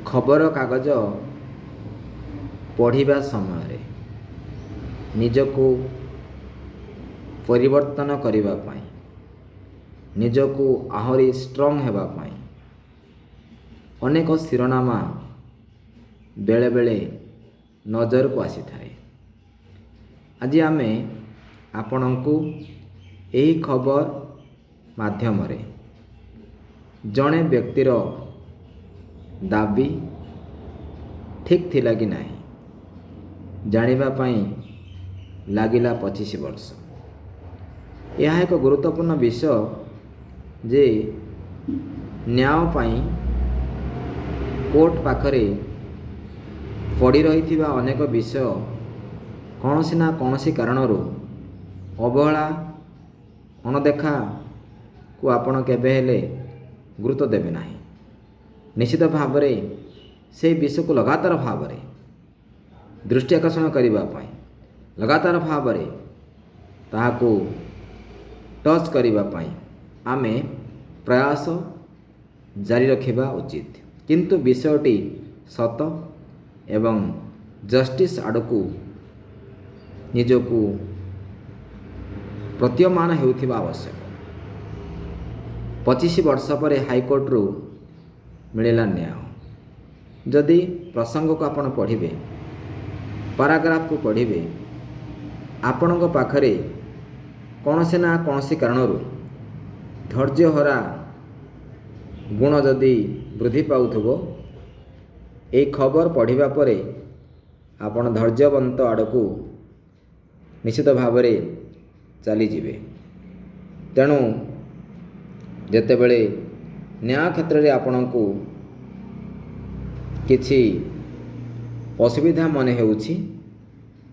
ଖବରକାଗଜ ପଢ଼ିବା ସମୟରେ ନିଜକୁ ପରିବର୍ତ୍ତନ କରିବା ପାଇଁ, ନିଜକୁ ଆହୁରି ଷ୍ଟ୍ରଙ୍ଗ ହେବା ପାଇଁ ଅନେକ ଶିରୋନାମା ବେଳେବେଳେ ନଜରକୁ ଆସିଥାଏ। ଆଜି ଆମେ ଆପଣଙ୍କୁ ଏହି ଖବର ମାଧ୍ୟମରେ ଜଣେ ବ୍ୟକ୍ତିର ଦାବି ଠିକ୍ ଥିଲା କି ନାହିଁ ଜାଣିବା ପାଇଁ ଲାଗିଲା 25 ବର୍ଷ। ଏହା ଏକ ଗୁରୁତ୍ୱପୂର୍ଣ୍ଣ ବିଷୟ ଯେ ନ୍ୟାୟ ପାଇଁ କୋର୍ଟ ପାଖରେ ପଡ଼ି ରହିଥିବା ଅନେକ ବିଷୟ କୌଣସି ନା କୌଣସି କାରଣରୁ ଅବହେଳା, ଅଣଦେଖାକୁ ଆପଣ କେବେ ହେଲେ ଗୁରୁତ୍ୱ ଦେବେ ନାହିଁ। ନିଶ୍ଚିତ ଭାବରେ ସେହି ବିଷୟକୁ ଲଗାତାର ଭାବରେ ଦୃଷ୍ଟି ଆକର୍ଷଣ କରିବା ପାଇଁ, ଲଗାତାର ଭାବରେ ତାହାକୁ ଟଚ୍ କରିବା ପାଇଁ ଆମେ ପ୍ରୟାସ ଜାରି ରଖିବା ଉଚିତ। କିନ୍ତୁ ବିଷୟଟି ସତ ଏବଂ ଜଷ୍ଟିସ୍ ଆଡ଼କୁ ନିଜକୁ ପ୍ରତୀୟମାନ ହେଉଥିବା ଆବଶ୍ୟକ। 25 ବର୍ଷ ପରେ ହାଇକୋର୍ଟରୁ ମିଳିଲା ନ୍ୟାୟ। ଯଦି ପ୍ରସଙ୍ଗକୁ ଆପଣ ପଢ଼ିବେ, ପାରାଗ୍ରାଫକୁ ପଢ଼ିବେ, ଆପଣଙ୍କ ପାଖରେ କୌଣସି ନା କୌଣସି କାରଣରୁ ଧୈର୍ଯ୍ୟହରା ଗୁଣ ଯଦି ବୃଦ୍ଧି ପାଉଥିବ, ଏହି ଖବର ପଢ଼ିବା ପରେ ଆପଣ ଧୈର୍ଯ୍ୟବନ୍ତ ଆଡ଼କୁ ନିଶ୍ଚିତ ଭାବରେ ଚାଲିଯିବେ। ତେଣୁ ଯେତେବେଳେ ନ୍ୟାୟ କ୍ଷେତ୍ରରେ ଆପଣଙ୍କୁ କିଛି ଅସୁବିଧା ମନେ ହେଉଛି,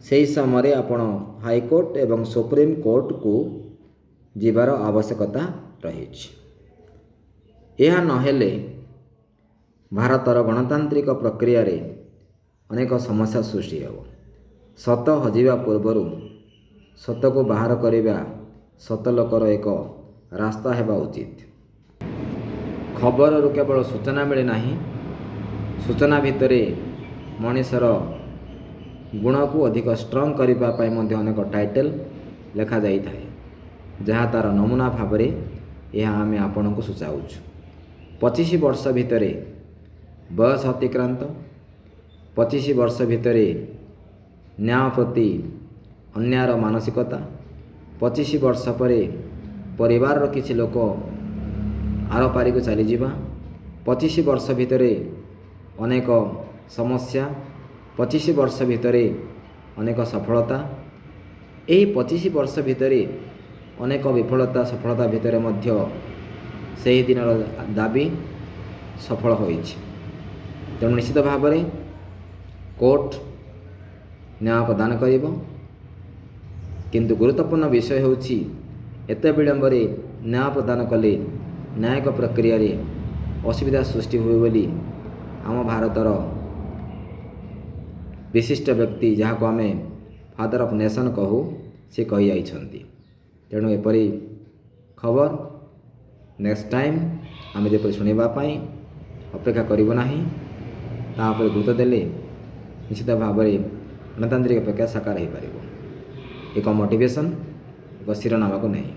ସେହି ସମୟରେ ଆପଣ ହାଇକୋର୍ଟ ଏବଂ ସୁପ୍ରିମକୋର୍ଟକୁ ଯିବାର ଆବଶ୍ୟକତା ରହିଛି। ଏହା ନହେଲେ ଭାରତର ଗଣତାନ୍ତ୍ରିକ ପ୍ରକ୍ରିୟାରେ ଅନେକ ସମସ୍ୟା ସୃଷ୍ଟି ହେବ। ସତ ହଜିବା ପୂର୍ବରୁ ସତକୁ ବାହାର କରିବା ସତ ଲୋକର ଏକ ରାସ୍ତା ହେବା ଉଚିତ। ଖବରରୁ କେବଳ ସୂଚନା ମିଳେ ନାହିଁ, ସୂଚନା ଭିତରେ ମଣିଷର ଗୁଣକୁ ଅଧିକ ଷ୍ଟ୍ରଙ୍ଗ କରିବା ପାଇଁ ମଧ୍ୟ ଅନେକ ଟାଇଟେଲ୍ ଲେଖାଯାଇଥାଏ, ଯାହା ତା'ର ନମୁନା ଭାବରେ ଏହା ଆମେ ଆପଣଙ୍କୁ ସୂଚାଉଛୁ। 25 ବର୍ଷ ଭିତରେ ବୟସ ଅତିକ୍ରାନ୍ତ, 25 ବର୍ଷ ଭିତରେ ନ୍ୟାୟ ପ୍ରତି ଅନ୍ୟାୟର ମାନସିକତା, 25 ବର୍ଷ ପରେ ପରିବାରର କିଛି ଲୋକ ଆରପାରିକୁ ଚାଲିଯିବା, 25 ବର୍ଷ ଭିତରେ ଅନେକ ସମସ୍ୟା, 25 ବର୍ଷ ଭିତରେ ଅନେକ ସଫଳତା, ଏହି 25 ବର୍ଷ ଭିତରେ ଅନେକ ବିଫଳତା, ସଫଳତା ଭିତରେ ମଧ୍ୟ ସେହି ଦିନର ଦାବି ସଫଳ ହୋଇଛି। ତେଣୁ ନିଶ୍ଚିତ ଭାବରେ କୋର୍ଟ ନ୍ୟାୟ ପ୍ରଦାନ କରିବ। କିନ୍ତୁ ଗୁରୁତ୍ୱପୂର୍ଣ୍ଣ ବିଷୟ ହେଉଛି ଏତେ ବିଳମ୍ବରେ ନ୍ୟାୟ ପ୍ରଦାନ କଲେ ନ୍ୟାୟିକ ପ୍ରକ୍ରିୟାରେ ଅସୁବିଧା ସୃଷ୍ଟି ହୁଏ ବୋଲି ଆମ ଭାରତର ବିଶିଷ୍ଟ ବ୍ୟକ୍ତି, ଯାହାକୁ ଆମେ ଫାଦର ଅଫ୍ ନେସନ୍ କହୁ, ସେ କହିଯାଇଛନ୍ତି। ତେଣୁ ଏପରି ଖବର ନେକ୍ସଟ ଟାଇମ୍ ଆମେ ଯେପରି ଶୁଣିବା ପାଇଁ ଅପେକ୍ଷା କରିବୁ ନାହିଁ, ତା ଉପରେ ଗୁରୁତ୍ୱ ଦେଲେ ନିଶ୍ଚିତ ଭାବରେ ଗଣତାନ୍ତ୍ରିକ ପ୍ରକ୍ରିୟା ସାକାର ହୋଇପାରିବ। ଏକ ମୋଟିଭେସନ୍, ଏକ ଶିରୋନାମାକୁ ନେଇ।